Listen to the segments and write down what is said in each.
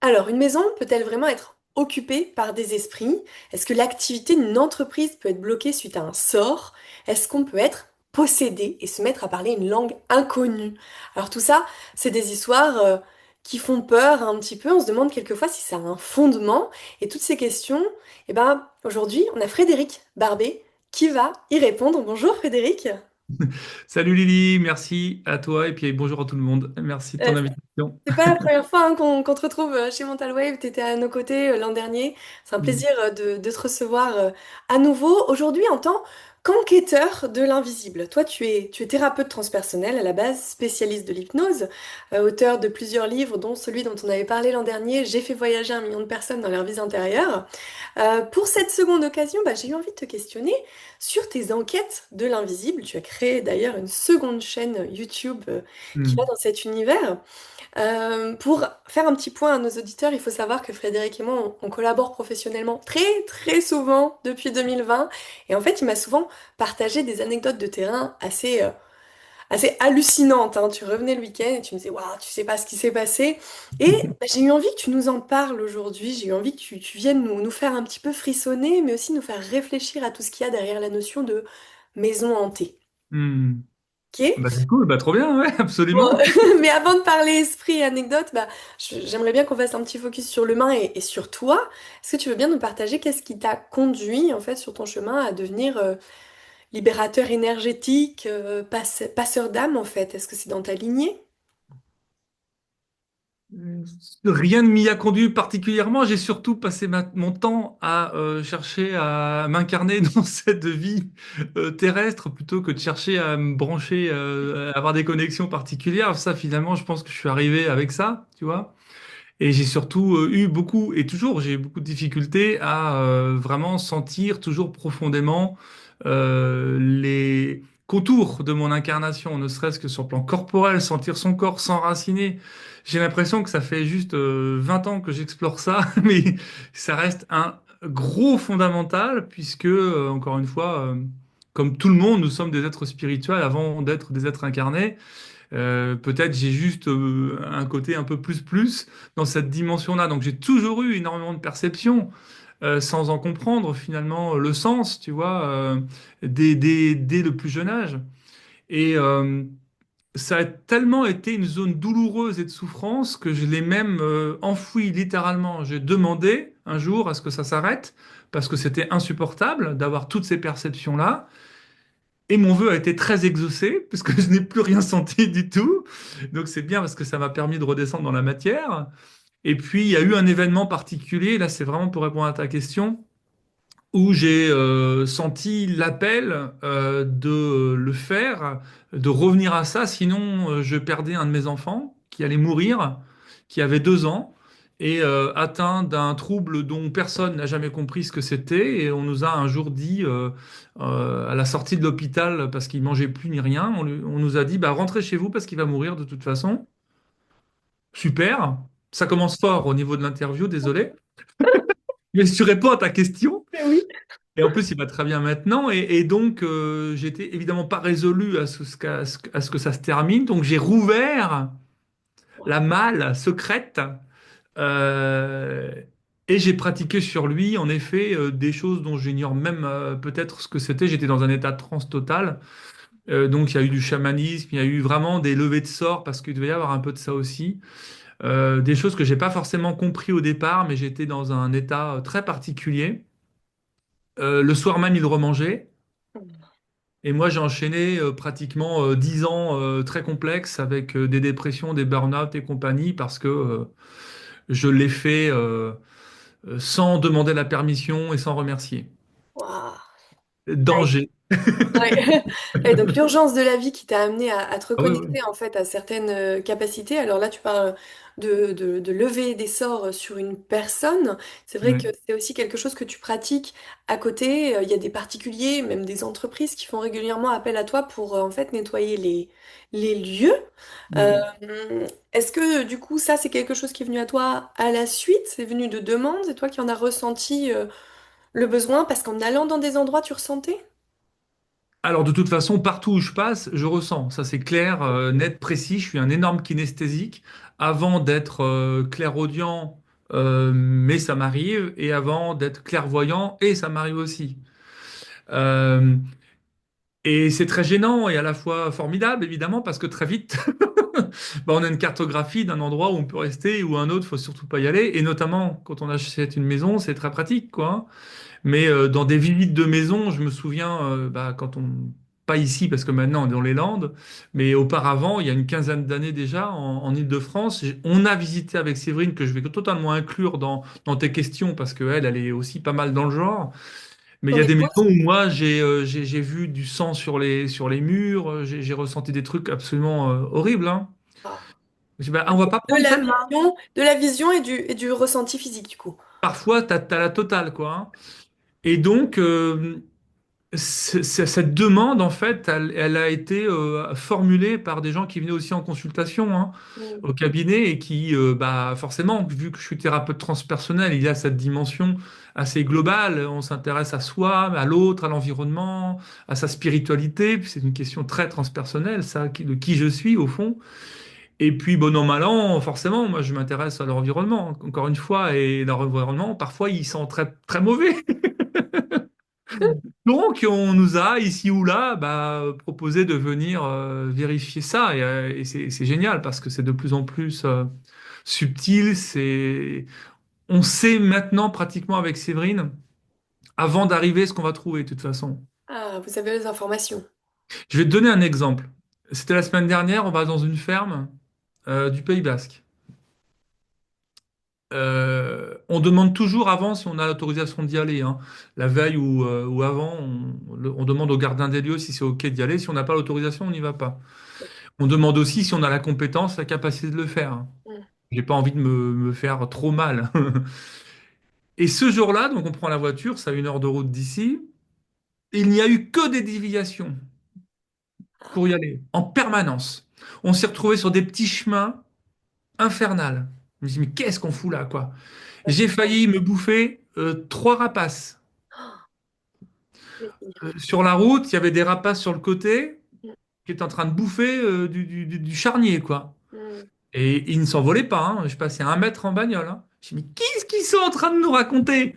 Alors, une maison peut-elle vraiment être occupée par des esprits? Est-ce que l'activité d'une entreprise peut être bloquée suite à un sort? Est-ce qu'on peut être possédé et se mettre à parler une langue inconnue? Alors tout ça, c'est des histoires qui font peur un petit peu. On se demande quelquefois si ça a un fondement. Et toutes ces questions, eh ben, aujourd'hui, on a Frédéric Barbet qui va y répondre. Bonjour Frédéric. Salut Lily, merci à toi et puis bonjour à tout le monde. Merci de ton invitation. C'est pas la première fois hein, qu'on te retrouve chez Mental Wave, tu étais à nos côtés l'an dernier. C'est un plaisir de te recevoir à nouveau. Aujourd'hui, en tant qu'enquêteur de l'invisible. Toi, tu es thérapeute transpersonnel à la base, spécialiste de l'hypnose, auteur de plusieurs livres, dont celui dont on avait parlé l'an dernier, J'ai fait voyager 1 million de personnes dans leur vie intérieure. Pour cette seconde occasion, bah, j'ai eu envie de te questionner sur tes enquêtes de l'invisible. Tu as créé d'ailleurs une seconde chaîne YouTube qui va Hmm. dans cet univers. Pour faire un petit point à nos auditeurs, il faut savoir que Frédéric et moi, on collabore professionnellement très très souvent depuis 2020. Et en fait, il m'a souvent partagé des anecdotes de terrain assez hallucinantes, hein. Tu revenais le week-end et tu me disais, waouh, tu sais pas ce qui s'est passé. Et bah, j'ai eu envie que tu nous en parles aujourd'hui. J'ai eu envie que tu viennes nous faire un petit peu frissonner, mais aussi nous faire réfléchir à tout ce qu'il y a derrière la notion de maison hantée. Hmm. Ok? Bah, c'est cool, bah, trop bien, ouais, Bon, absolument. mais avant de parler esprit et anecdote, bah, j'aimerais bien qu'on fasse un petit focus sur l'humain et sur toi. Est-ce que tu veux bien nous partager qu'est-ce qui t'a conduit en fait sur ton chemin à devenir libérateur énergétique, passeur d'âme en fait? Est-ce que c'est dans ta lignée? Rien ne m'y a conduit particulièrement. J'ai surtout passé mon temps à chercher à m'incarner dans cette vie terrestre plutôt que de chercher à me brancher, à avoir des connexions particulières. Ça, finalement, je pense que je suis arrivé avec ça, tu vois. Et j'ai surtout eu beaucoup, et toujours, j'ai eu beaucoup de difficultés à vraiment sentir toujours profondément les contours de mon incarnation, ne serait-ce que sur le plan corporel, sentir son corps s'enraciner. J'ai l'impression que ça fait juste 20 ans que j'explore ça, mais ça reste un gros fondamental, puisque, encore une fois, comme tout le monde, nous sommes des êtres spirituels avant d'être des êtres incarnés. Peut-être j'ai juste un côté un peu plus dans cette dimension-là. Donc j'ai toujours eu énormément de perceptions sans en comprendre finalement le sens, tu vois, dès le plus jeune âge. Et ça a tellement été une zone douloureuse et de souffrance que je l'ai même enfoui littéralement. J'ai demandé un jour à ce que ça s'arrête parce que c'était insupportable d'avoir toutes ces perceptions-là. Et mon vœu a été très exaucé, parce que je n'ai plus rien senti du tout. Donc c'est bien parce que ça m'a permis de redescendre dans la matière. Et puis il y a eu un événement particulier, là c'est vraiment pour répondre à ta question, où j'ai senti l'appel de le faire, de revenir à ça, sinon je perdais un de mes enfants qui allait mourir, qui avait 2 ans, et atteint d'un trouble dont personne n'a jamais compris ce que c'était. Et on nous a un jour dit, à la sortie de l'hôpital, parce qu'il mangeait plus ni rien, on nous a dit, bah, rentrez chez vous parce qu'il va mourir de toute façon. Super, ça commence fort au niveau de l'interview, désolé. Mais si tu réponds à ta question, Eh oui. et en plus, il va très bien maintenant. Et donc, j'étais évidemment pas résolu à ce que ça se termine. Donc, j'ai rouvert la malle secrète euh, et j'ai pratiqué sur lui, en effet, des choses dont j'ignore même peut-être ce que c'était. J'étais dans un état de transe total. Donc, il y a eu du chamanisme, il y a eu vraiment des levées de sorts parce qu'il devait y avoir un peu de ça aussi. Des choses que j'ai pas forcément compris au départ, mais j'étais dans un état très particulier. Le soir même, il remangeait. Et moi, j'ai enchaîné pratiquement 10 ans très complexes avec des dépressions, des burn-out et compagnie parce que je l'ai fait sans demander la permission et sans remercier. Waouh. Danger. Ouais. Et donc l'urgence de la vie qui t'a amené à te Ah oui, oui. reconnecter en fait à certaines capacités. Alors là, tu parles de lever des sorts sur une personne. C'est vrai que Ouais. c'est aussi quelque chose que tu pratiques à côté. Il y a des particuliers, même des entreprises qui font régulièrement appel à toi pour en fait nettoyer les lieux. Euh, Mm. Est-ce que du coup ça c'est quelque chose qui est venu à toi à la suite? C'est venu de demande? C'est toi qui en as ressenti le besoin parce qu'en allant dans des endroits tu ressentais? Alors, de toute façon, partout où je passe, je ressens. Ça, c'est clair, net, précis. Je suis un énorme kinesthésique. Avant d'être clairaudient, mais ça m'arrive, et avant d'être clairvoyant, et ça m'arrive aussi. Euh, et c'est très gênant et à la fois formidable, évidemment, parce que très vite, bah, on a une cartographie d'un endroit où on peut rester ou un autre, faut surtout pas y aller. Et notamment, quand on achète une maison, c'est très pratique, quoi, hein. Mais dans des visites de maison, je me souviens, bah, quand on... Pas ici, parce que maintenant on est dans les Landes, mais auparavant, il y a une quinzaine d'années déjà, en Île-de-France, on a visité avec Séverine, que je vais totalement inclure dans tes questions, parce qu'elle, elle est aussi pas mal dans le genre. Mais il y J'en a ai des quoi? maisons où moi, j'ai vu du sang sur les murs, j'ai ressenti des trucs absolument horribles, hein. Ah. Je dis, bah, on va pas prendre celle-là. De la vision et du ressenti physique, du coup. Parfois, t'as la totale, quoi, hein. Et donc, cette demande, en fait, elle a été formulée par des gens qui venaient aussi en consultation, hein, Mm. au cabinet et qui, bah, forcément, vu que je suis thérapeute transpersonnel, il y a cette dimension assez globale. On s'intéresse à soi, à l'autre, à l'environnement, à sa spiritualité. Puis c'est une question très transpersonnelle, ça, de qui je suis, au fond. Et puis, bon an, mal an, forcément, moi, je m'intéresse à l'environnement, encore une fois, et l'environnement, parfois, il sent très, très mauvais. Donc, on nous a, ici ou là, bah, proposé de venir vérifier ça. Et c'est génial parce que c'est de plus en plus subtil. On sait maintenant, pratiquement avec Séverine, avant d'arriver, ce qu'on va trouver, de toute façon. Ah, vous avez les informations. Je vais te donner un exemple. C'était la semaine dernière, on va dans une ferme du Pays Basque. On demande toujours avant si on a l'autorisation d'y aller, hein. La veille ou avant, on demande au gardien des lieux si c'est OK d'y aller. Si on n'a pas l'autorisation, on n'y va pas. On demande aussi si on a la compétence, la capacité de le faire, hein. Mm. J'ai pas envie de me faire trop mal. Et ce jour-là, donc on prend la voiture, c'est à 1 heure de route d'ici, et il n'y a eu que des déviations pour y aller, en permanence. On s'est retrouvé sur des petits chemins infernals. Je me dis, mais qu'est-ce qu'on fout là, quoi? Bah, J'ai failli me bouffer 3 rapaces. plaisir. Sur la route, il y avait des rapaces sur le côté Mm. qui étaient en train de bouffer du charnier, quoi. Mm. Et ils ne s'envolaient pas, hein. Je passais 1 mètre en bagnole, hein. Je me dis, mais qu'est-ce qu'ils sont en train de nous raconter?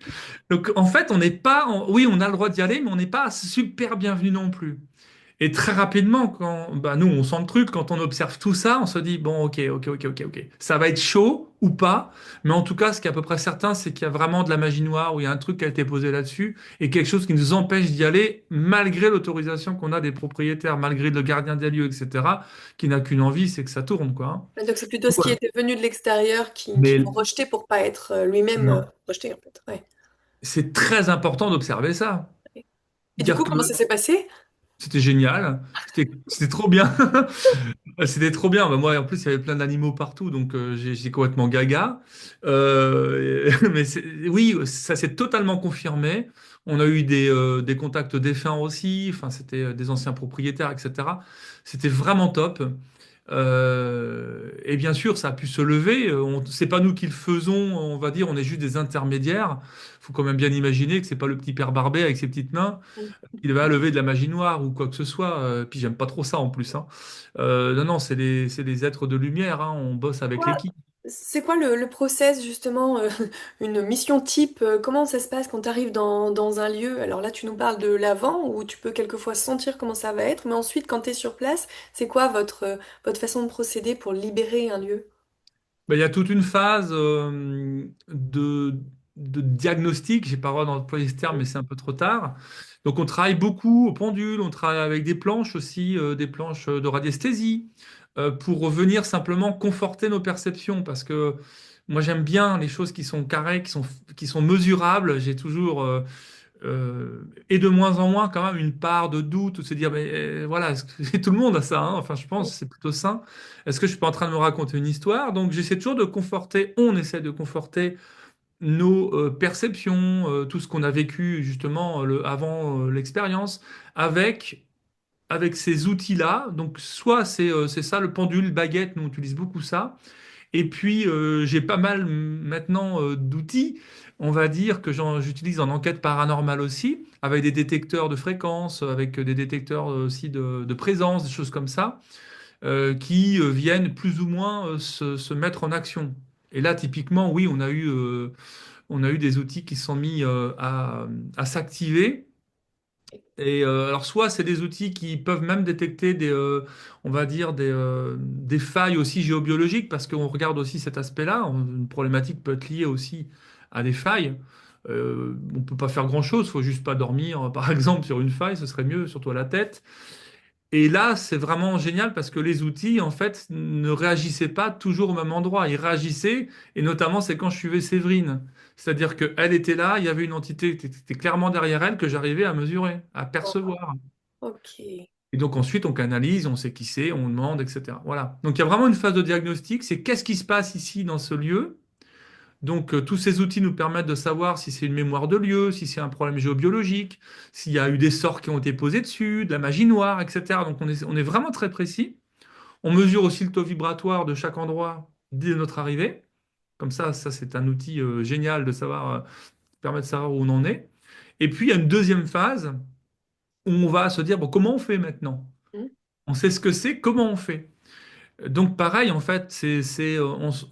Donc, en fait, on n'est pas, oui, on a le droit d'y aller, mais on n'est pas super bienvenu non plus. Et très rapidement, quand bah, nous, on sent le truc, quand on observe tout ça, on se dit, bon, ok, ok, ok, ok, ok. Ça va être chaud ou pas, mais en tout cas, ce qui est à peu près certain, c'est qu'il y a vraiment de la magie noire, où il y a un truc qui a été posé là-dessus, et quelque chose qui nous empêche d'y aller, malgré l'autorisation qu'on a des propriétaires, malgré le gardien des lieux, etc., qui n'a qu'une envie, c'est que ça tourne, quoi, hein. Donc c'est plutôt ce qui Ouais. était venu de l'extérieur qui Mais l'ont rejeté pour pas être lui-même non, rejeté en fait. Ouais. c'est très important d'observer ça. Et du Dire coup, que comment ça s'est passé? c'était génial, c'était trop bien. C'était trop bien. Bah, moi, en plus, il y avait plein d'animaux partout, donc j'ai complètement gaga. Mais oui, ça s'est totalement confirmé. On a eu des contacts défunts aussi. Enfin, c'était des anciens propriétaires, etc. C'était vraiment top. Et bien sûr, ça a pu se lever. C'est pas nous qui le faisons, on va dire. On est juste des intermédiaires. Faut quand même bien imaginer que c'est pas le petit père Barbet avec ses petites mains Mm. il va lever de la magie noire ou quoi que ce soit. Puis j'aime pas trop ça en plus, hein. Non, non, c'est des êtres de lumière, hein. On bosse avec Quoi- l'équipe. C'est quoi le process justement, une mission type, comment ça se passe quand tu arrives dans un lieu? Alors là, tu nous parles de l'avant où tu peux quelquefois sentir comment ça va être, mais ensuite, quand tu es sur place, c'est quoi votre façon de procéder pour libérer un lieu? Ben, il y a toute une phase de diagnostic. J'ai pas le droit d'employer ce terme, mais c'est un peu trop tard. Donc on travaille beaucoup au pendule, on travaille avec des planches aussi, des planches de radiesthésie, pour venir simplement conforter nos perceptions. Parce que moi j'aime bien les choses qui sont carrées, qui sont mesurables. J'ai toujours et de moins en moins quand même une part de doute, ou de se dire, mais voilà, tout le monde a ça, hein. Enfin, je pense que c'est plutôt sain. Est-ce que je suis pas en train de me raconter une histoire? Donc, j'essaie toujours de conforter, on essaie de conforter nos perceptions, tout ce qu'on a vécu justement avant l'expérience, avec, avec ces outils-là. Donc, soit c'est ça, le pendule, baguette, nous on utilise beaucoup ça. Et puis, j'ai pas mal maintenant d'outils, on va dire, que j'utilise en enquête paranormale aussi, avec des détecteurs de fréquences, avec des détecteurs aussi de présence, des choses comme ça, qui viennent plus ou moins se mettre en action. Et là, typiquement, oui, on a eu des outils qui sont mis à s'activer. Et alors, soit c'est des outils qui peuvent même détecter on va dire des failles aussi géobiologiques, parce qu'on regarde aussi cet aspect-là. Une problématique peut être liée aussi à des failles. On peut pas faire grand-chose, faut juste pas dormir, par exemple, sur une faille, ce serait mieux, surtout à la tête. Et là, c'est vraiment génial parce que les outils, en fait, ne réagissaient pas toujours au même endroit. Ils réagissaient, et notamment, c'est quand je suivais Séverine. C'est-à-dire qu'elle était là, il y avait une entité qui était clairement derrière elle que j'arrivais à mesurer, à Wow. percevoir. Ok. Et donc ensuite, on canalise, on sait qui c'est, on demande, etc. Voilà. Donc il y a vraiment une phase de diagnostic, c'est qu'est-ce qui se passe ici dans ce lieu. Donc, tous ces outils nous permettent de savoir si c'est une mémoire de lieu, si c'est un problème géobiologique, s'il y a eu des sorts qui ont été posés dessus, de la magie noire, etc. Donc, on est vraiment très précis. On mesure aussi le taux vibratoire de chaque endroit dès notre arrivée. Comme ça c'est un outil génial de savoir, qui permet de savoir où on en est. Et puis, il y a une deuxième phase où on va se dire, bon, comment on fait maintenant? Mhm. On sait ce que c'est, comment on fait? Donc, pareil, en fait,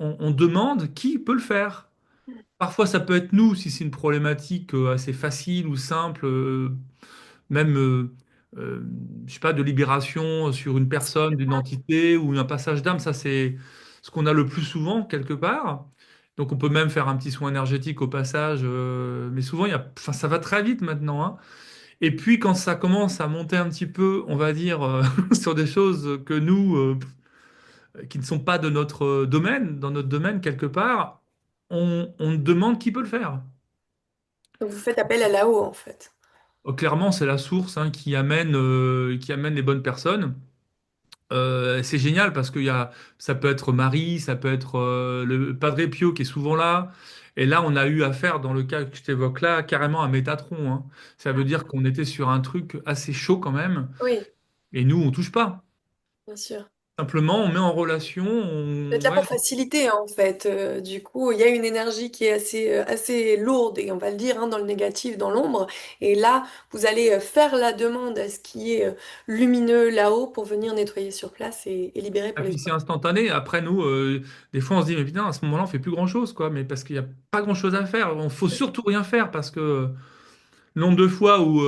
on demande qui peut le faire. Parfois, ça peut être nous, si c'est une problématique assez facile ou simple, même, euh, je sais pas, de libération sur une personne, d'une entité ou un passage d'âme. Ça, c'est ce qu'on a le plus souvent, quelque part. Donc, on peut même faire un petit soin énergétique au passage, mais souvent, enfin, ça va très vite maintenant, hein. Et puis, quand ça commence à monter un petit peu, on va dire, sur des choses que nous, qui ne sont pas de notre domaine, dans notre domaine, quelque part, on demande qui peut le faire. Donc vous faites appel à là-haut en fait. Clairement, c'est la source, hein, qui amène les bonnes personnes. C'est génial parce ça peut être Marie, ça peut être le Padre Pio qui est souvent là. Et là, on a eu affaire, dans le cas que je t'évoque là, carrément à Métatron, hein. Ça veut dire qu'on était sur un truc assez chaud quand même. Oui, Et nous, on touche pas. bien sûr. Simplement, on met en relation. Vous êtes là Ouais, pour faciliter en fait. Du coup, il y a une énergie qui est assez lourde, et on va le dire, hein, dans le négatif, dans l'ombre. Et là, vous allez faire la demande à ce qui est lumineux là-haut pour venir nettoyer sur place et libérer et pour les puis c'est autres. instantané. Après, nous, des fois, on se dit, mais putain, à ce moment-là, on fait plus grand-chose, quoi. Mais parce qu'il n'y a pas grand-chose à faire. On faut surtout rien faire parce que le nombre de fois où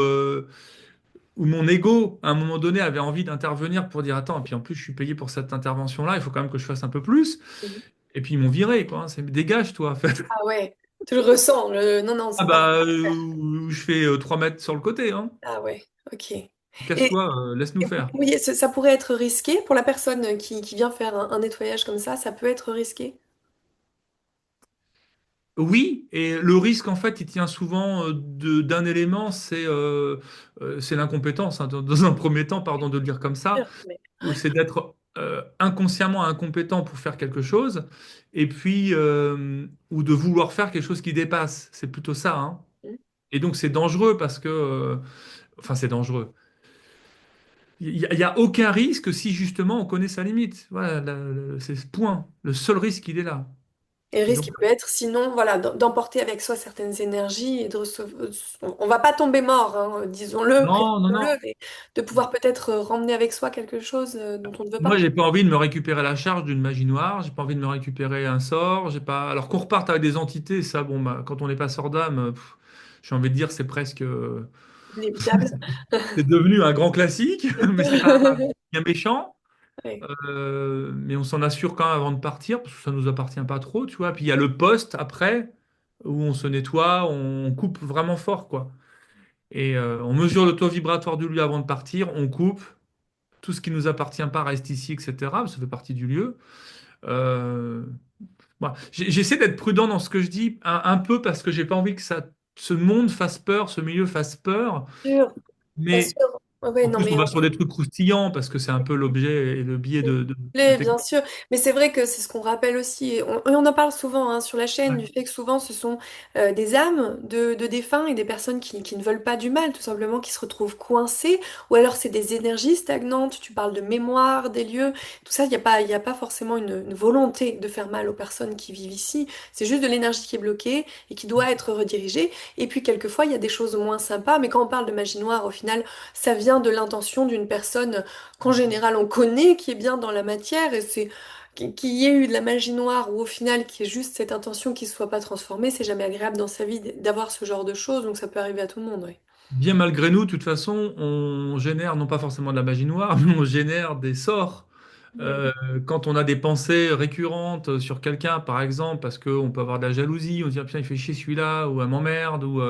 mon ego, à un moment donné, avait envie d'intervenir pour dire, attends, et puis en plus, je suis payé pour cette intervention-là, il faut quand même que je fasse un peu plus. Mhm. Et puis ils m'ont viré, quoi. C'est dégage, toi, en fait. Ah ouais, tu le ressens. Non, non, Ah c'est pas ça. bah, je fais 3 mètres sur le côté, hein. Ah ouais, ok. Et, Casse-toi, laisse-nous faire. oui, ça pourrait être risqué pour la personne qui vient faire un nettoyage comme ça peut être risqué. Oui, et le risque, en fait, il tient souvent d'un élément, c'est l'incompétence, hein, dans un premier temps, pardon de le dire comme ça, Sûr, mais- ou c'est d'être inconsciemment incompétent pour faire quelque chose, et puis, ou de vouloir faire quelque chose qui dépasse. C'est plutôt ça, hein. Et donc, c'est dangereux parce que, enfin, c'est dangereux. Il y a aucun risque si justement on connaît sa limite. Voilà, c'est ce point. Le seul risque, il est là. Et le Et risque donc, il peut être sinon voilà d'emporter avec soi certaines énergies et de recevoir. On va pas tomber mort, hein, disons-le, non, non, non. précisons-le, mais de pouvoir peut-être remmener avec soi quelque chose dont on ne veut Moi, pas. j'ai pas envie de me récupérer la charge d'une magie noire, j'ai pas envie de me récupérer un sort, j'ai pas. Alors qu'on reparte avec des entités, ça, bon, bah, quand on n'est pas sort d'âme, j'ai envie de dire, c'est presque, Inévitable. c'est devenu un grand classique, mais c'est pas bien méchant. Ouais. Mais on s'en assure quand même avant de partir, parce que ça nous appartient pas trop, tu vois. Puis il y a le poste après, où on se nettoie, on coupe vraiment fort, quoi. Et on mesure le taux vibratoire du lieu avant de partir, on coupe. Tout ce qui nous appartient pas reste ici, etc. Ça fait partie du lieu. Euh, voilà. J'essaie d'être prudent dans ce que je dis, un peu parce que j'ai pas envie que ce monde fasse peur, ce milieu fasse peur. Sûr, bien Mais sûr. Ouais, ouais, en non plus, on mais va sur des trucs croustillants parce que c'est un peu l'objet et le biais de plaît, bien sûr, mais c'est vrai que c'est ce qu'on rappelle aussi, et on en parle souvent hein, sur la chaîne, Ouais. du fait que souvent ce sont des âmes de défunts et des personnes qui ne veulent pas du mal, tout simplement, qui se retrouvent coincées, ou alors c'est des énergies stagnantes, tu parles de mémoire, des lieux, tout ça, il y a pas forcément une volonté de faire mal aux personnes qui vivent ici, c'est juste de l'énergie qui est bloquée et qui doit être redirigée, et puis quelquefois il y a des choses moins sympas, mais quand on parle de magie noire, au final, ça vient de l'intention d'une personne qu'en général on connaît, qui est bien dans la matière, et qu'il y ait eu de la magie noire ou au final qu'il y ait juste cette intention qui ne soit pas transformée, c'est jamais agréable dans sa vie d'avoir ce genre de choses, donc ça peut arriver à tout le monde, oui. Bien malgré nous, de toute façon, on génère non pas forcément de la magie noire, mais on génère des sorts. Mm. Euh, Quand on a des pensées récurrentes sur quelqu'un, par exemple, parce qu'on peut avoir de la jalousie, on se dit, ah, putain, il fait chier celui-là, ou elle m'emmerde, ou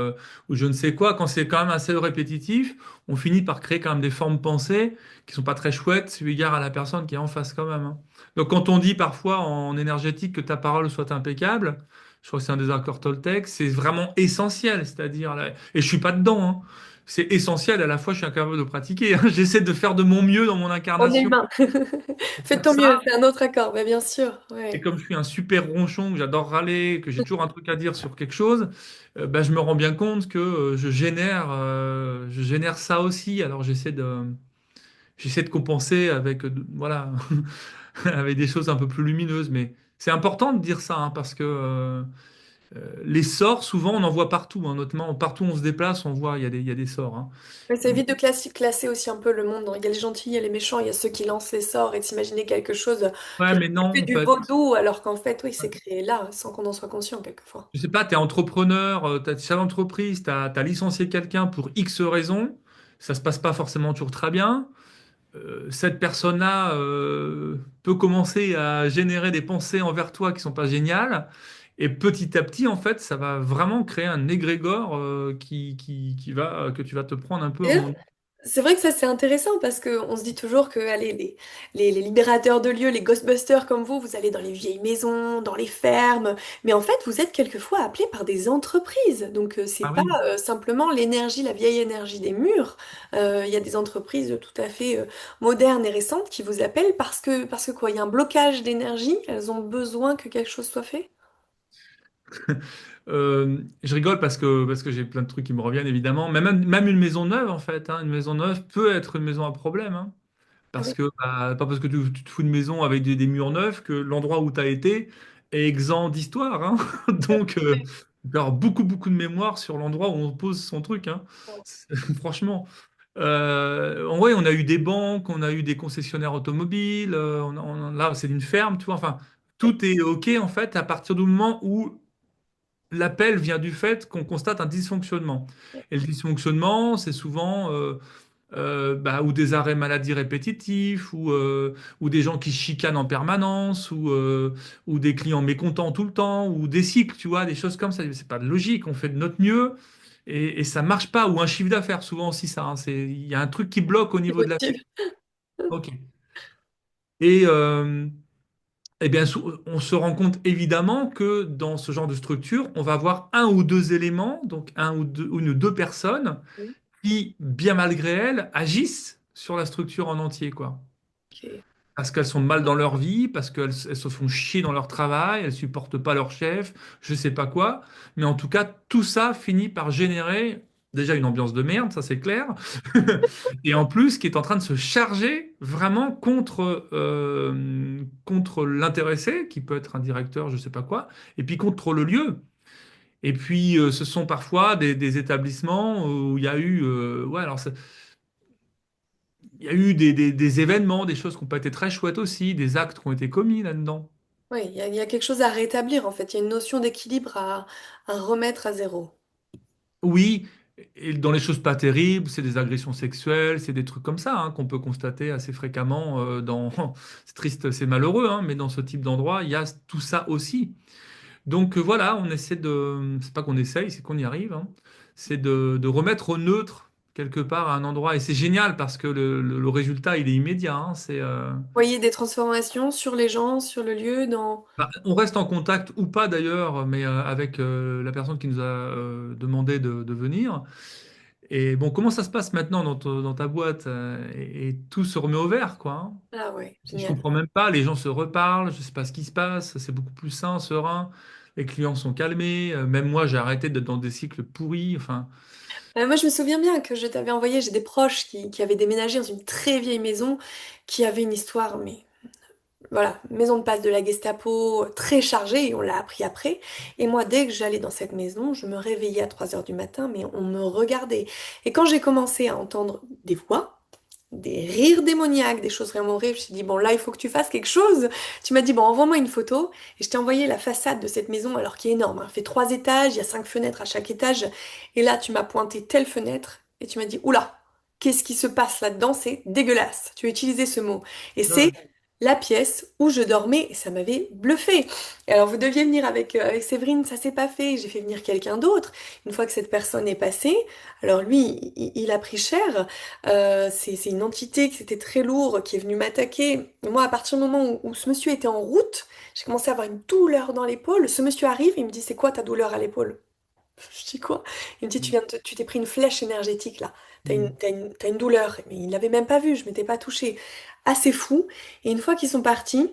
je ne sais quoi, quand c'est quand même assez répétitif, on finit par créer quand même des formes pensées qui sont pas très chouettes eu égard à la personne qui est en face quand même, hein. Donc quand on dit parfois en énergétique que ta parole soit impeccable, je crois que c'est un des accords Toltec, c'est vraiment essentiel, c'est-à-dire, et je suis pas dedans, hein. C'est essentiel, à la fois je suis incapable de pratiquer, hein. J'essaie de faire de mon mieux dans mon On est incarnation humain. pour Fais de faire ton mieux, ça. c'est un autre accord, mais bien sûr, Et ouais. comme je suis un super ronchon, que j'adore râler, que j'ai toujours un truc à dire sur quelque chose, bah, je me rends bien compte que je génère ça aussi. Alors j'essaie de compenser avec, voilà, avec des choses un peu plus lumineuses. Mais c'est important de dire ça, hein, parce que les sorts, souvent, on en voit partout, hein, notamment partout où on se déplace, on voit, il y a des sorts, hein. Mais ça évite de classer aussi un peu le monde. Il y a les gentils, il y a les méchants, il y a ceux qui lancent les sorts et de s'imaginer quelque chose Ouais, qui mais non, fait en du fait. vaudou, alors qu'en fait, oui, c'est créé là, sans qu'on en soit conscient quelquefois. Je sais pas, tu es entrepreneur, tu as chef d'entreprise, tu as licencié quelqu'un pour X raisons, ça se passe pas forcément toujours très bien. Cette personne-là peut commencer à générer des pensées envers toi qui sont pas géniales. Et petit à petit, en fait, ça va vraiment créer un égrégore que tu vas te prendre un peu D'ailleurs, en... c'est vrai que ça c'est intéressant parce qu'on se dit toujours que allez, les libérateurs de lieux, les Ghostbusters comme vous allez dans les vieilles maisons, dans les fermes, mais en fait vous êtes quelquefois appelés par des entreprises. Donc c'est Ah pas oui. simplement l'énergie, la vieille énergie des murs. Il y a des entreprises tout à fait modernes et récentes qui vous appellent parce que quoi, il y a un blocage d'énergie, elles ont besoin que quelque chose soit fait. Je rigole parce que j'ai plein de trucs qui me reviennent évidemment. Mais même une maison neuve, en fait, hein, une maison neuve peut être une maison à problème, hein. Ah Parce oui. que, bah, pas parce que tu te fous de maison avec des murs neufs que l'endroit où tu as été est exempt d'histoire, hein. Donc, il peut y avoir beaucoup, beaucoup de mémoire sur l'endroit où on pose son truc, hein. Franchement. En vrai, on a eu des banques, on a eu des concessionnaires automobiles, là, c'est une ferme, tu vois. Enfin, tout est OK, en fait, à partir du moment où l'appel vient du fait qu'on constate un dysfonctionnement. Et le dysfonctionnement, c'est souvent bah, ou des arrêts maladie répétitifs, ou des gens qui chicanent en permanence, ou des clients mécontents tout le temps, ou des cycles, tu vois, des choses comme ça. C'est pas de logique, on fait de notre mieux et ça marche pas. Ou un chiffre d'affaires, souvent aussi ça, hein. Il y a un truc qui bloque au C'est niveau de la... motive. Ok. Et eh bien, on se rend compte évidemment que dans ce genre de structure, on va avoir un ou deux éléments, donc un ou deux, une ou deux personnes qui, bien malgré elles, agissent sur la structure en entier, quoi. Ok. Parce qu'elles sont mal dans leur vie, parce qu'elles se font chier dans leur travail, elles supportent pas leur chef, je sais pas quoi. Mais en tout cas, tout ça finit par générer déjà une ambiance de merde, ça c'est clair. Et en plus, qui est en train de se charger vraiment contre l'intéressé, qui peut être un directeur, je sais pas quoi, et puis contre le lieu. Et puis, ce sont parfois des établissements où il y a eu, ouais, alors il y a eu des événements, des choses qui n'ont pas été très chouettes aussi, des actes qui ont été commis là-dedans. Oui, il y a quelque chose à rétablir en fait. Il y a une notion d'équilibre à remettre à zéro. Oui, et dans les choses pas terribles, c'est des agressions sexuelles, c'est des trucs comme ça, hein, qu'on peut constater assez fréquemment dans... C'est triste, c'est malheureux, hein, mais dans ce type d'endroit, il y a tout ça aussi. Donc voilà, on essaie de... C'est pas qu'on essaye, c'est qu'on y arrive, hein. C'est de remettre au neutre quelque part à un endroit. Et c'est génial parce que le résultat, il est immédiat, hein. Voyez des transformations sur les gens, sur le lieu, dans... Bah, on reste en contact ou pas d'ailleurs, mais avec la personne qui nous a demandé de venir. Et bon, comment ça se passe maintenant dans ta boîte et tout se remet au vert, quoi, hein. Ah ouais, Je génial. comprends même pas, les gens se reparlent, je sais pas ce qui se passe, c'est beaucoup plus sain, serein. Les clients sont calmés, même moi j'ai arrêté d'être dans des cycles pourris. Enfin, Moi, je me souviens bien que je t'avais envoyé, j'ai des proches qui avaient déménagé dans une très vieille maison qui avait une histoire, mais voilà, maison de passe de la Gestapo, très chargée, et on l'a appris après. Et moi, dès que j'allais dans cette maison, je me réveillais à 3 heures du matin, mais on me regardait. Et quand j'ai commencé à entendre des voix, des rires démoniaques, des choses vraiment horribles. Je t'ai dit, bon, là, il faut que tu fasses quelque chose. Tu m'as dit, bon, envoie-moi une photo. Et je t'ai envoyé la façade de cette maison, alors qui est énorme, hein. Elle fait 3 étages, il y a 5 fenêtres à chaque étage. Et là, tu m'as pointé telle fenêtre et tu m'as dit, oula, qu'est-ce qui se passe là-dedans? C'est dégueulasse. Tu as utilisé ce mot. Et c'est la pièce où je dormais et ça m'avait bluffé. Et alors, vous deviez venir avec Séverine, ça s'est pas fait. J'ai fait venir quelqu'un d'autre. Une fois que cette personne est passée, alors lui, il a pris cher. C'est une entité qui était très lourde, qui est venue m'attaquer. Et moi, à partir du moment où ce monsieur était en route, j'ai commencé à avoir une douleur dans l'épaule. Ce monsieur arrive, il me dit, c'est quoi ta douleur à l'épaule? Je dis quoi? Il me dit, tu t'es pris une flèche énergétique là. T'as une douleur. Mais il l'avait même pas vu, je m'étais pas touchée. Assez fou. Et une fois qu'ils sont partis,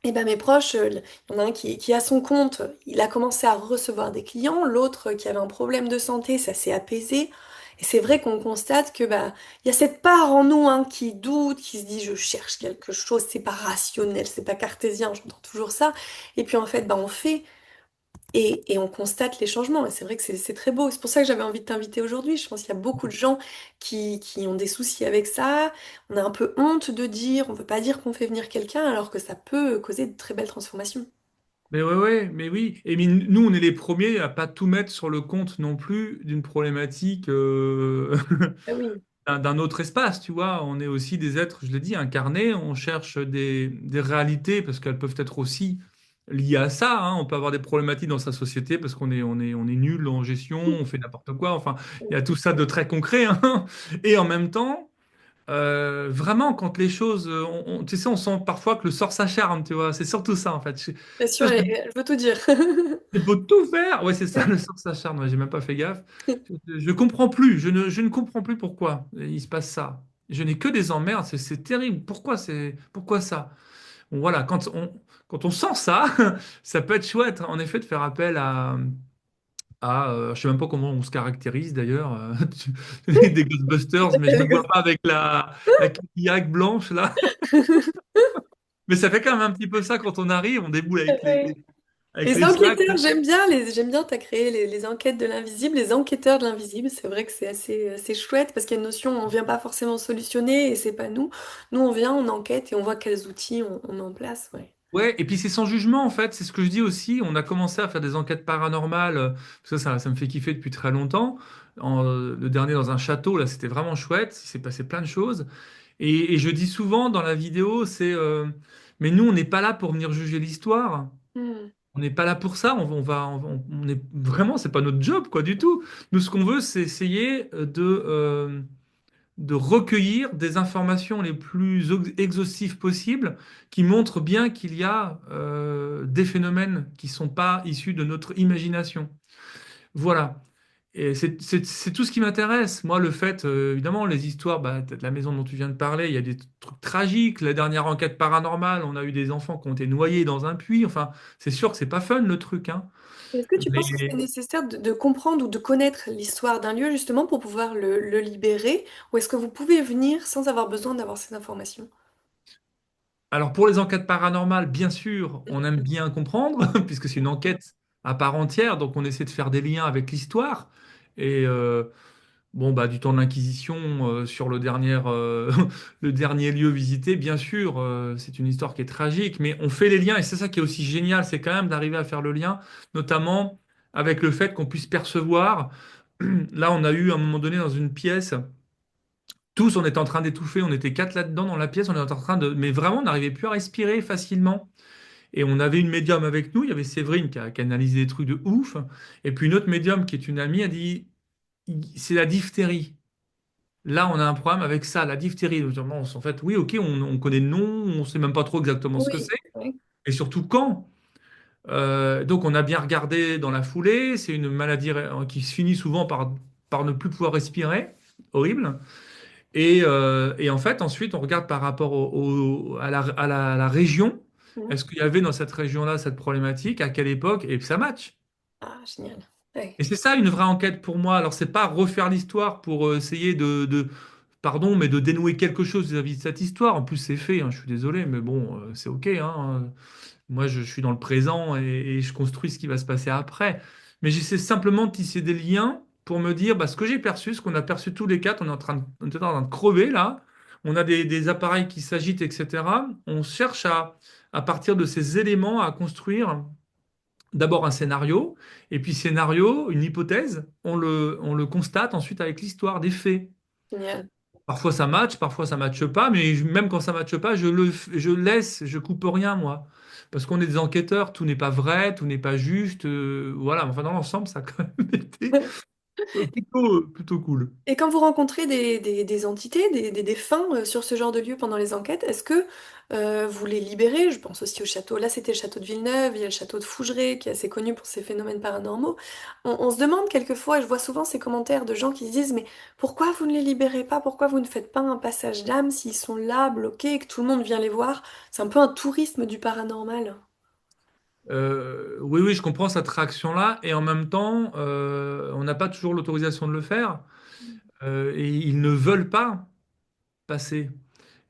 et ben mes proches, il y en a un qui a son compte, il a commencé à recevoir des clients, l'autre qui avait un problème de santé, ça s'est apaisé. Et c'est vrai qu'on constate que bah il y a cette part en nous hein, qui doute, qui se dit je cherche quelque chose, c'est pas rationnel, c'est pas cartésien, j'entends toujours ça. Et puis en fait bah on fait et on constate les changements. Et c'est vrai que c'est très beau. C'est pour ça que j'avais envie de t'inviter aujourd'hui. Je pense qu'il y a beaucoup de gens qui ont des soucis avec ça. On a un peu honte de dire, on veut pas dire qu'on fait venir quelqu'un alors que ça peut causer de très belles transformations. Mais ouais, ouais, mais oui. Et nous, on est les premiers à pas tout mettre sur le compte non plus d'une problématique Ah oui. d'un autre espace, tu vois. On est aussi des êtres, je l'ai dit, incarnés. On cherche des réalités parce qu'elles peuvent être aussi liées à ça, hein. On peut avoir des problématiques dans sa société parce on est nul en gestion, on fait n'importe quoi. Enfin, il y a tout ça de très concret, hein. Et en même temps, vraiment, quand les choses, tu sais, on sent parfois que le sort s'acharne, tu vois. C'est surtout ça, en fait. Bien sûr, je veux tout dire. Il faut tout faire. Ouais, c'est ça, le sort s'acharne. Ouais, j'ai même pas fait gaffe. Je comprends plus. Je ne comprends plus pourquoi il se passe ça. Je n'ai que des emmerdes. C'est terrible. Pourquoi ça? Bon, voilà, quand on sent ça, ça peut être chouette, en effet, de faire appel je sais même pas comment on se caractérise d'ailleurs, des Ghostbusters, mais je me vois pas avec la coquillac blanche là. Mais ça fait quand même un petit peu ça quand on arrive, on déboule avec Les les sacs. enquêteurs, j'aime bien, t'as créé les enquêtes de l'invisible, les enquêteurs de l'invisible. C'est vrai que c'est assez chouette parce qu'il y a une notion, on vient pas forcément solutionner et c'est pas nous. Nous, on vient, on enquête et on voit quels outils on met en place. Ouais. Ouais, et puis c'est sans jugement en fait, c'est ce que je dis aussi. On a commencé à faire des enquêtes paranormales, parce que ça me fait kiffer depuis très longtemps. Le dernier dans un château, là, c'était vraiment chouette. Il s'est passé plein de choses. Et je dis souvent dans la vidéo, mais nous, on n'est pas là pour venir juger l'histoire. Hmm. On n'est pas là pour ça. On est vraiment, c'est pas notre job, quoi, du tout. Nous, ce qu'on veut, c'est essayer de recueillir des informations les plus exhaustives possibles qui montrent bien qu'il y a des phénomènes qui ne sont pas issus de notre imagination. Voilà. Et c'est tout ce qui m'intéresse. Moi, le fait, évidemment, les histoires, bah, de la maison dont tu viens de parler, il y a des trucs tragiques. La dernière enquête paranormale, on a eu des enfants qui ont été noyés dans un puits. Enfin, c'est sûr que c'est pas fun le truc, hein. Est-ce que tu penses que c'est Mais nécessaire de comprendre ou de connaître l'histoire d'un lieu justement pour pouvoir le libérer? Ou est-ce que vous pouvez venir sans avoir besoin d'avoir ces informations? alors pour les enquêtes paranormales, bien sûr, on aime bien comprendre, puisque c'est une enquête à part entière, donc on essaie de faire des liens avec l'histoire. Et bon, bah, du temps de l'Inquisition sur le dernier lieu visité, bien sûr, c'est une histoire qui est tragique, mais on fait les liens, et c'est ça qui est aussi génial, c'est quand même d'arriver à faire le lien, notamment avec le fait qu'on puisse percevoir. Là, on a eu à un moment donné dans une pièce. Tous, on était en train d'étouffer, on était quatre là-dedans dans la pièce, on était en train de... Mais vraiment, on n'arrivait plus à respirer facilement. Et on avait une médium avec nous, il y avait Séverine qui a analysé des trucs de ouf. Et puis une autre médium qui est une amie a dit, c'est la diphtérie. Là, on a un problème avec ça, la diphtérie. En fait, oui, ok, on connaît le nom, on sait même pas trop exactement ce que Oui, c'est. oui. Et surtout quand. Donc on a bien regardé dans la foulée, c'est une maladie qui se finit souvent par ne plus pouvoir respirer. Horrible. Et en fait, ensuite, on regarde par rapport à la région. Mhm. Est-ce qu'il y avait dans cette région-là cette problématique? À quelle époque? Et ça match. Ah, génial. Ouais. Et c'est ça une vraie enquête pour moi. Alors, c'est pas refaire l'histoire pour essayer pardon, mais de dénouer quelque chose vis-à-vis de cette histoire. En plus, c'est fait, hein, je suis désolé, mais bon, c'est OK, hein. Moi, je suis dans le présent et je construis ce qui va se passer après. Mais j'essaie simplement de tisser des liens pour me dire, bah, ce que j'ai perçu, ce qu'on a perçu tous les quatre, on est en train de crever là. on a des appareils qui s'agitent, etc. On cherche à partir de ces éléments, à construire d'abord un scénario, et puis scénario, une hypothèse, on le constate ensuite avec l'histoire, des faits. Génial. Parfois ça match, parfois ça matche pas, mais même quand ça matche pas, je laisse, je coupe rien moi. Parce qu'on est des enquêteurs, tout n'est pas vrai, tout n'est pas juste. Voilà, enfin dans l'ensemble, ça a quand même été plutôt cool. Et quand vous rencontrez des entités, des défunts sur ce genre de lieu pendant les enquêtes, est-ce que vous les libérez? Je pense aussi au château. Là, c'était le château de Villeneuve, il y a le château de Fougeray qui est assez connu pour ses phénomènes paranormaux. On se demande quelquefois, et je vois souvent ces commentaires de gens qui se disent, mais pourquoi vous ne les libérez pas? Pourquoi vous ne faites pas un passage d'âme s'ils sont là, bloqués, et que tout le monde vient les voir? C'est un peu un tourisme du paranormal. Oui, oui, je comprends cette réaction-là, et en même temps, on n'a pas toujours l'autorisation de le faire, et ils ne veulent pas passer.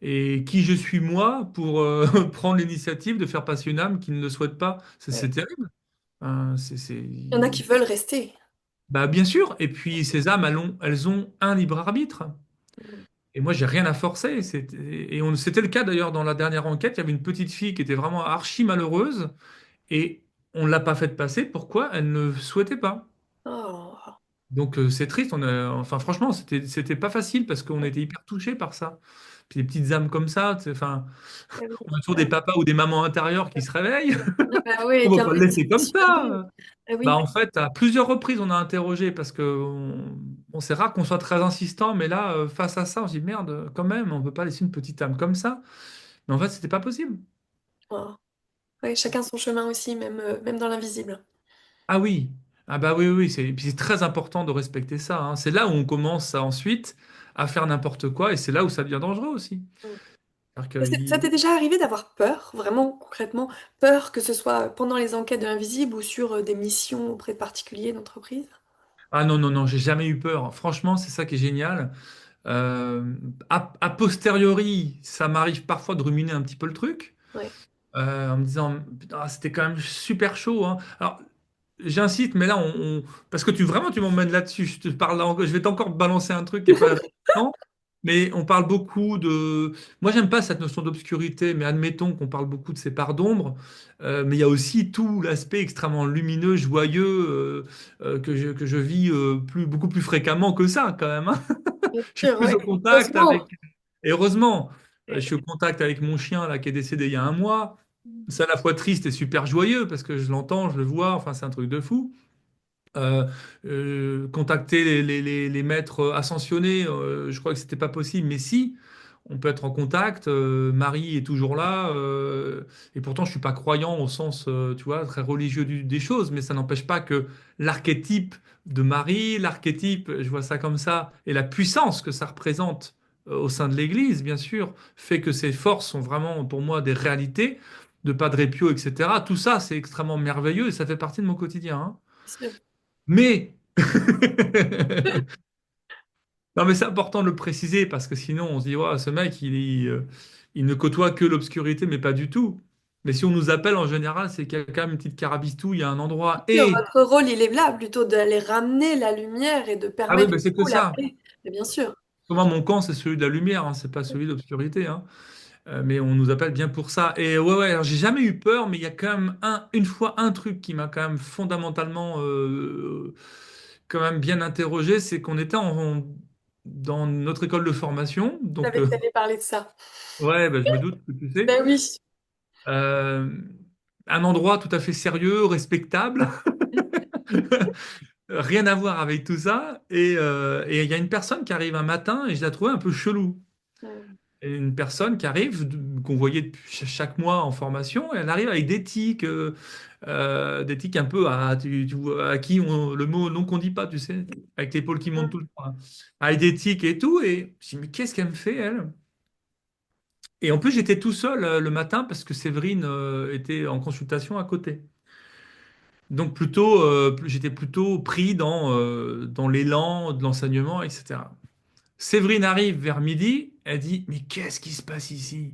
Et qui je suis moi pour prendre l'initiative de faire passer une âme qui ne le souhaite pas? C'est Ouais. terrible. Hein, Il y en a qui veulent rester. Bah, bien sûr. Et puis ces âmes, elles ont un libre arbitre. Et moi, j'ai rien à forcer. C'était le cas d'ailleurs dans la dernière enquête. Il y avait une petite fille qui était vraiment archi malheureuse et on ne l'a pas faite passer. Pourquoi? Elle ne souhaitait pas. Oh. Donc c'est triste. Enfin, franchement, c'était pas facile parce qu'on était hyper touchés par ça. Puis les petites âmes comme ça, enfin, Ah oui. on a toujours des papas ou des mamans intérieures qui se réveillent. Ah bah oui, On et va qui pas le laisser comme interviennent. ça. Ah Bah, oui. en fait, à plusieurs reprises, on a interrogé parce que c'est rare qu'on soit très insistant, mais là, face à ça, on se dit merde, quand même, on peut pas laisser une petite âme comme ça. Mais en fait, c'était pas possible. Oh. Ouais, chacun son chemin aussi, même dans l'invisible. Ah oui, ah bah oui, oui, oui, et puis c'est très important de respecter ça. Hein. C'est là où on commence ensuite à faire n'importe quoi et c'est là où ça devient dangereux aussi. Mm. C'est-à-dire Ça t'est déjà arrivé d'avoir peur, vraiment concrètement, peur que ce soit pendant les enquêtes de l'invisible ou sur des missions auprès de particuliers d'entreprise? Ah non, non, non, j'ai jamais eu peur. Franchement, c'est ça qui est génial. A posteriori, ça m'arrive parfois de ruminer un petit peu le truc. Ouais. En me disant, putain, c'était quand même super chaud, hein. Alors, j'incite, mais là, parce que vraiment, tu m'emmènes là-dessus. Je vais t'encore balancer un truc qui est pas non, mais on parle beaucoup de. Moi, j'aime pas cette notion d'obscurité, mais admettons qu'on parle beaucoup de ces parts d'ombre. Mais il y a aussi tout l'aspect extrêmement lumineux, joyeux, que je vis beaucoup plus fréquemment que ça, quand même. Hein. Bien Je suis sûr, plus ouais. au contact avec. Heureusement. Et heureusement, je Ouais. suis au contact avec mon chien là qui est décédé il y a un mois. C'est à la fois triste et super joyeux parce que je l'entends, je le vois. Enfin, c'est un truc de fou. Euh, Contacter les maîtres ascensionnés, je crois que c'était pas possible, mais si. On peut être en contact. Marie est toujours là, et pourtant je suis pas croyant au sens, tu vois, très religieux des choses, mais ça n'empêche pas que l'archétype de Marie, l'archétype, je vois ça comme ça, et la puissance que ça représente au sein de l'Église, bien sûr, fait que ces forces sont vraiment pour moi des réalités de Padre Pio, etc. Tout ça, c'est extrêmement merveilleux et ça fait partie de mon quotidien. Hein. Bien sûr. Mais non, mais c'est important de le préciser parce que sinon on se dit, ouais, ce mec, il ne côtoie que l'obscurité, mais pas du tout. Mais si on nous appelle en général, c'est qu'il y a quand même une petite carabistouille, il y a un endroit. Bien sûr, Et, votre rôle, il est là, plutôt d'aller ramener la lumière et de ah oui, permettre ben du c'est que coup la ça. paix. Mais bien sûr. Moi, mon camp, c'est celui de la lumière, hein, c'est pas celui de l'obscurité. Hein. Mais on nous appelle bien pour ça. Et ouais, ouais, alors j'ai jamais eu peur, mais il y a quand même une fois un truc qui m'a quand même fondamentalement quand même bien interrogé, c'est qu'on était dans notre école de formation, Je donc savais que tu allais parler de ça. ouais, bah, je me doute que tu sais. Ben oui. Euh, un endroit tout à fait sérieux, respectable, rien à voir avec tout ça. Et il y a une personne qui arrive un matin et je la trouvais un peu chelou. Mm. Et une personne qui arrive, qu'on voyait depuis chaque mois en formation, et elle arrive avec des tics un peu tu vois, à qui le mot non qu'on dit pas, tu sais, avec l'épaule qui monte tout le temps. Hein. Avec des tics et tout. Et je dis, mais qu'est-ce qu'elle me fait, elle? Et en plus, j'étais tout seul le matin parce que Séverine était en consultation à côté. Donc j'étais plutôt pris dans l'élan de l'enseignement, etc. Séverine arrive vers midi, elle dit, mais qu'est-ce qui se passe ici?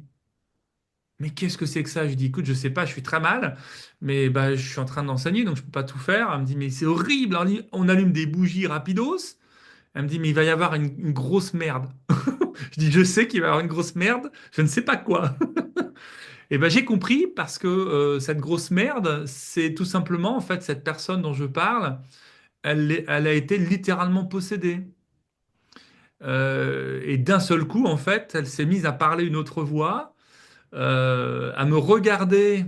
Mais qu'est-ce que c'est que ça? Je dis, écoute, je sais pas, je suis très mal, mais bah, je suis en train d'enseigner, donc je peux pas tout faire. Elle me dit, mais c'est horrible. On allume des bougies rapidos. Elle me dit, mais il va y avoir une grosse merde. Je dis, je sais qu'il va y avoir une grosse merde, je ne sais pas quoi. Et ben j'ai compris parce que cette grosse merde, c'est tout simplement, en fait, cette personne dont je parle, elle a été littéralement possédée. Et d'un seul coup, en fait, elle s'est mise à parler une autre voix, à me regarder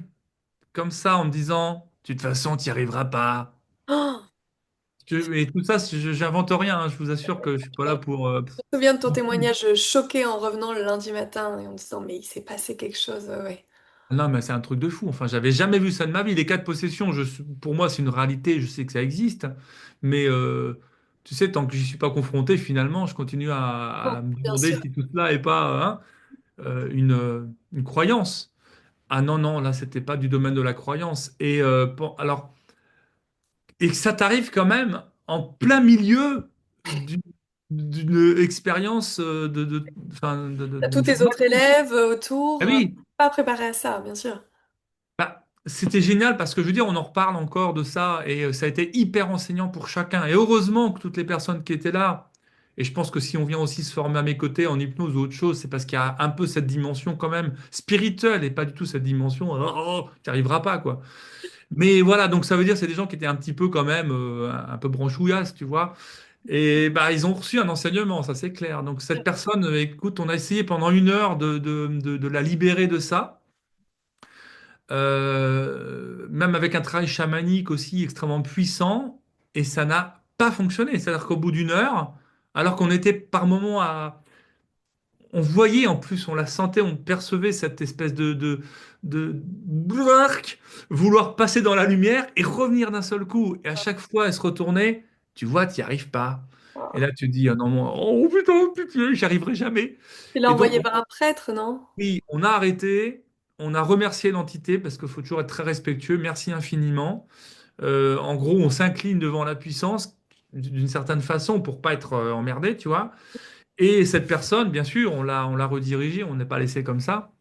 comme ça en me disant, de toute façon, tu n'y arriveras pas. Oh, Et tout ça, j'invente rien, hein, je vous assure que je suis pas là pour. je me souviens de ton témoignage choqué en revenant le lundi matin et en disant, mais il s'est passé quelque chose, ouais. Non, mais c'est un truc de fou. Enfin, j'avais jamais vu ça de ma vie. Les cas de possession, pour moi, c'est une réalité. Je sais que ça existe, mais tu sais, tant que j'y suis pas confronté, finalement, je continue Bon, à me bien demander sûr. si tout cela est pas hein, une croyance. Ah non, non, là, c'était pas du domaine de la croyance. Alors, et que ça t'arrive quand même en plein milieu d'une d'une expérience enfin, T'as tous d'une tes autres formation. élèves Ah autour, oui. pas préparés à ça, bien sûr. Bah, c'était génial parce que je veux dire, on en reparle encore de ça et ça a été hyper enseignant pour chacun. Et heureusement que toutes les personnes qui étaient là, et je pense que si on vient aussi se former à mes côtés en hypnose ou autre chose, c'est parce qu'il y a un peu cette dimension quand même spirituelle et pas du tout cette dimension, tu n'y arriveras pas, quoi. Mais voilà, donc ça veut dire que c'est des gens qui étaient un petit peu quand même un peu branchouillasses, tu vois. Et bah, ils ont reçu un enseignement, ça c'est clair. Donc cette personne, écoute, on a essayé pendant 1 heure de la libérer de ça. Même avec un travail chamanique aussi extrêmement puissant, et ça n'a pas fonctionné. C'est-à-dire qu'au bout d'1 heure, alors qu'on était par moments à... On voyait en plus, on la sentait, on percevait cette espèce de brrrk, vouloir passer dans la lumière et revenir d'un seul coup. Et à chaque fois, elle se retournait, tu vois, tu n'y arrives pas. Et là, tu te dis, ah non, oh putain, putain, j'y arriverai jamais. Tu l'as Et donc, envoyé par un prêtre, non? oui, on a arrêté, on a remercié l'entité parce qu'il faut toujours être très respectueux. Merci infiniment. En gros, on s'incline devant la puissance d'une certaine façon pour pas être emmerdé, tu vois. Et cette personne, bien sûr, on l'a redirigée, on n'est pas laissé comme ça.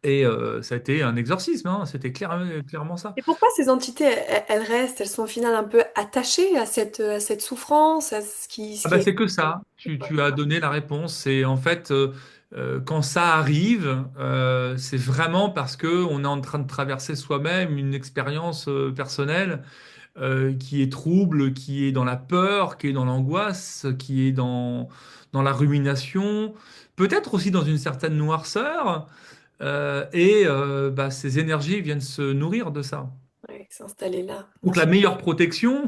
Et ça a été un exorcisme, hein, c'était clairement ça. Et pourquoi ces entités, elles restent, elles sont au final un peu attachées à cette souffrance, à ce Ah qui bah, est... c'est que ça, tu as donné la réponse. C'est en fait, quand ça arrive, c'est vraiment parce que on est en train de traverser soi-même une expérience personnelle qui est trouble, qui est dans la peur, qui est dans l'angoisse, qui est dans la rumination, peut-être aussi dans une certaine noirceur, bah, ces énergies viennent se nourrir de ça. Ouais, s'installer là, bien Donc la sûr. meilleure protection,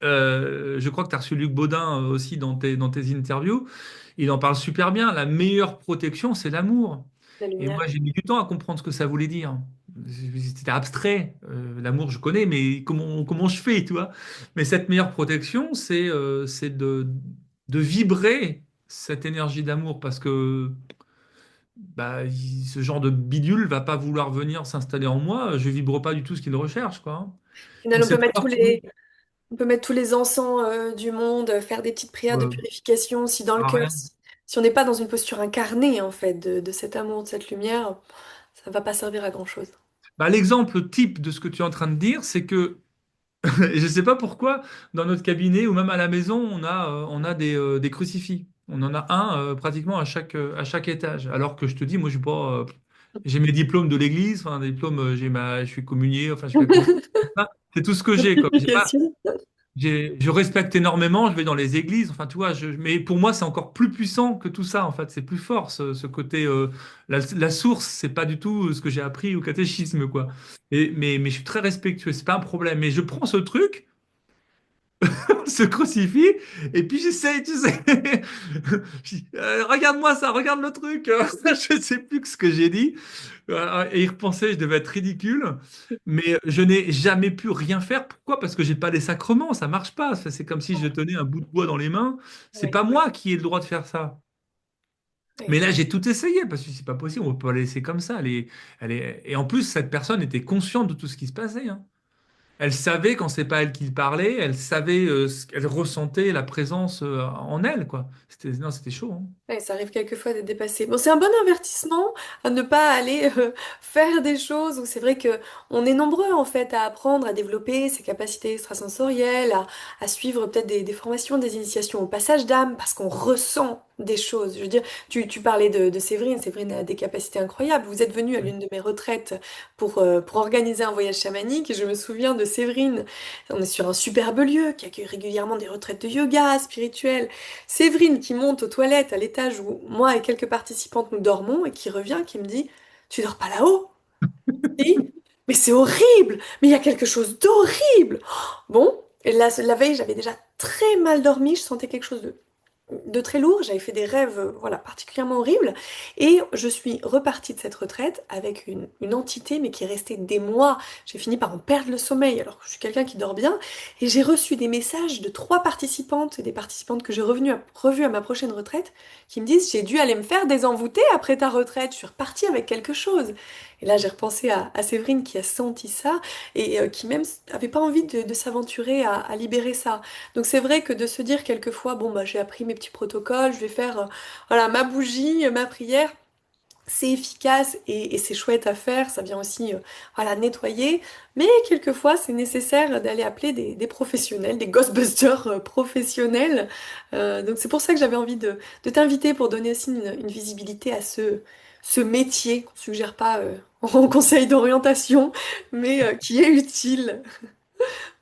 je crois que tu as reçu Luc Baudin aussi dans tes interviews, il en parle super bien, la meilleure protection, c'est l'amour. La Et lumière. moi, j'ai mis du temps à comprendre ce que ça voulait dire. C'était abstrait. L'amour, je connais, mais comment je fais, tu vois? Mais cette meilleure protection, c'est de vibrer cette énergie d'amour parce que bah, ce genre de bidule va pas vouloir venir s'installer en moi. Je vibre pas du tout ce qu'il recherche, quoi, hein. Au final, Donc, c'est très on peut mettre tous les encens du monde, faire des petites prières de euh, purification si dans le à cœur, rien. si on n'est pas dans une posture incarnée en fait de cet amour, de cette lumière, ça va pas servir à grand-chose. Bah, l'exemple type de ce que tu es en train de dire, c'est que et je ne sais pas pourquoi, dans notre cabinet ou même à la maison, on a des crucifix. On en a un pratiquement à chaque étage. Alors que je te dis, moi, je suis pas, j'ai mes diplômes de l'église, enfin, des diplômes, je suis communié, enfin, je fais plein de choses. C'est tout ce que j'ai, quoi. J'ai Bien pas, sûr. je respecte énormément, je vais dans les églises, enfin, tu vois, mais pour moi, c'est encore plus puissant que tout ça, en fait. C'est plus fort, ce côté, la source, c'est pas du tout ce que j'ai appris au catéchisme, quoi. Mais je suis très respectueux, c'est pas un problème. Mais je prends ce truc, ce crucifix, et puis j'essaye, tu sais, regarde-moi ça, regarde le truc. Je sais plus que ce que j'ai dit. Et y repenser, je devais être ridicule, mais je n'ai jamais pu rien faire. Pourquoi? Parce que j'ai pas les sacrements, ça marche pas. C'est comme si je tenais un bout de bois dans les mains. C'est Ouais, pas moi qui ai le droit de faire ça. ouais. Mais là, j'ai tout essayé parce que c'est pas possible. On peut pas la laisser comme ça. Et en plus, cette personne était consciente de tout ce qui se passait, hein. Elle savait quand c'est pas elle qui parlait, elle savait ce qu'elle ressentait, la présence en elle, quoi. Non, c'était chaud, hein. Ouais, ça arrive quelquefois d'être dépassé. Bon, c'est un bon avertissement à ne pas aller faire des choses où c'est vrai que on est nombreux en fait à apprendre, à développer ses capacités extrasensorielles, à suivre peut-être des formations, des initiations au passage d'âme parce qu'on ressent des choses. Je veux dire, tu parlais de Séverine. Séverine a des capacités incroyables. Vous êtes venu à l'une de mes retraites pour organiser un voyage chamanique et je me souviens de Séverine. On est sur un superbe lieu qui accueille régulièrement des retraites de yoga spirituel. Séverine qui monte aux toilettes à l'étage où moi et quelques participantes nous dormons et qui revient, qui me dit, tu dors pas là-haut? Si. Mais c'est horrible! Mais il y a quelque chose d'horrible! Bon, et la veille, j'avais déjà très mal dormi, je sentais quelque chose de très lourd, j'avais fait des rêves voilà, particulièrement horribles, et je suis repartie de cette retraite avec une entité, mais qui est restée des mois. J'ai fini par en perdre le sommeil, alors que je suis quelqu'un qui dort bien, et j'ai reçu des messages de trois participantes, des participantes que j'ai revues à ma prochaine retraite, qui me disent, j'ai dû aller me faire désenvoûter après ta retraite, je suis repartie avec quelque chose. Et là, j'ai repensé à Séverine qui a senti ça, et qui même avait pas envie de s'aventurer à libérer ça. Donc c'est vrai que de se dire quelquefois, bon bah j'ai appris mes petits protocoles, je vais faire voilà ma bougie, ma prière, c'est efficace et c'est chouette à faire, ça vient aussi voilà nettoyer, mais quelquefois c'est nécessaire d'aller appeler des professionnels, des Ghostbusters professionnels. Donc c'est pour ça que j'avais envie de t'inviter pour donner aussi une visibilité à ce métier qu'on suggère pas en conseil d'orientation, mais qui est utile.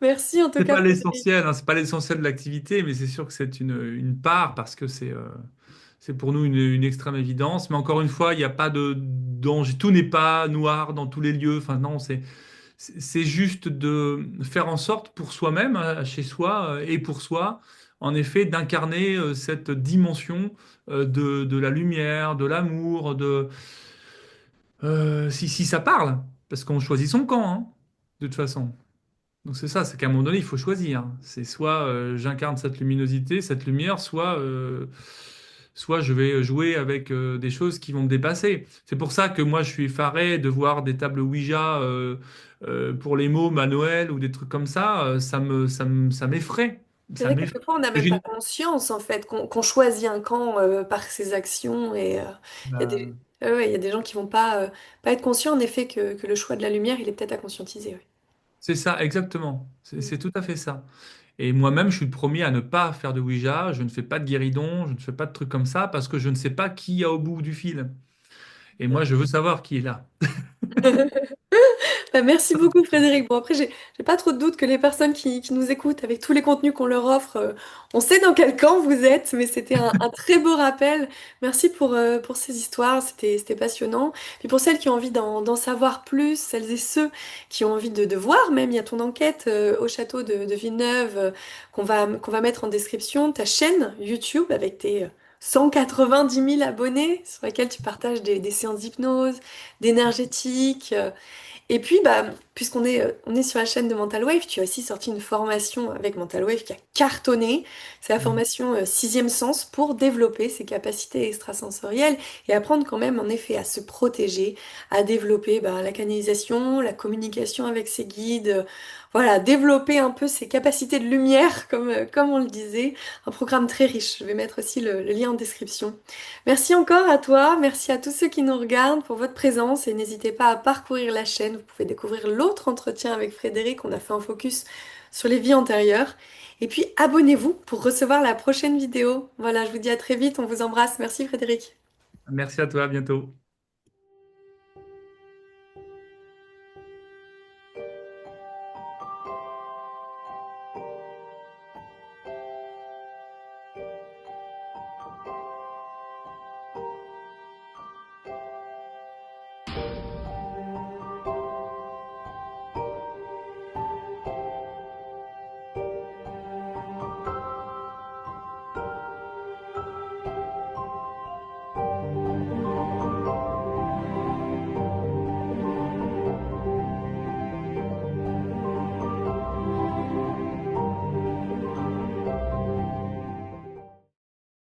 Merci en tout C'est cas, pas Frédéric. l'essentiel, hein, c'est pas l'essentiel de l'activité, mais c'est sûr que c'est une part parce que c'est pour nous une extrême évidence. Mais encore une fois, il n'y a pas de danger. Tout n'est pas noir dans tous les lieux. Enfin, non, c'est juste de faire en sorte pour soi-même, chez soi et pour soi, en effet, d'incarner cette dimension de la lumière, de l'amour, si ça parle, parce qu'on choisit son camp, hein, de toute façon. Donc c'est ça, c'est qu'à un moment donné, il faut choisir. C'est soit j'incarne cette luminosité, cette lumière, soit je vais jouer avec des choses qui vont me dépasser. C'est pour ça que moi, je suis effaré de voir des tables Ouija pour les mômes à Noël ou des trucs comme ça. Ça m'effraie. C'est Ça vrai que m'effraie. quelquefois on n'a même pas Imagine- conscience en fait qu'on choisit un camp par ses actions et il y a Bah, ouais, il y a des gens qui vont pas être conscients en effet que le choix de la lumière il est peut-être à conscientiser. Ouais. c'est ça, exactement. C'est Mm. c'est tout à fait ça. Et moi-même, je suis le premier à ne pas faire de Ouija. Je ne fais pas de guéridon, je ne fais pas de trucs comme ça parce que je ne sais pas qui y a au bout du fil. Et moi, je veux savoir qui est là. Bah, merci beaucoup Frédéric. Bon après j'ai pas trop de doute que les personnes qui nous écoutent avec tous les contenus qu'on leur offre, on sait dans quel camp vous êtes, mais c'était un très beau rappel. Merci pour ces histoires, c'était passionnant. Puis pour celles qui ont envie d'en savoir plus, celles et ceux qui ont envie de voir même, il y a ton enquête au château de Villeneuve qu'on va mettre en description, ta chaîne YouTube avec tes 190 000 abonnés sur laquelle tu partages des séances d'hypnose, d'énergétique. Et puis, bah, on est sur la chaîne de Mental Wave, tu as aussi sorti une formation avec Mental Wave qui a cartonné. C'est la formation Sixième Sens pour développer ses capacités extrasensorielles et apprendre quand même, en effet, à se protéger, à développer bah, la canalisation, la communication avec ses guides, voilà, développer un peu ses capacités de lumière, comme on le disait. Un programme très riche. Je vais mettre aussi le lien en description. Merci encore à toi, merci à tous ceux qui nous regardent pour votre présence et n'hésitez pas à parcourir la chaîne. Vous pouvez découvrir l'autre entretien avec Frédéric. On a fait un focus sur les vies antérieures. Et puis abonnez-vous pour recevoir la prochaine vidéo. Voilà, je vous dis à très vite, on vous embrasse. Merci Frédéric. Merci à toi, à bientôt.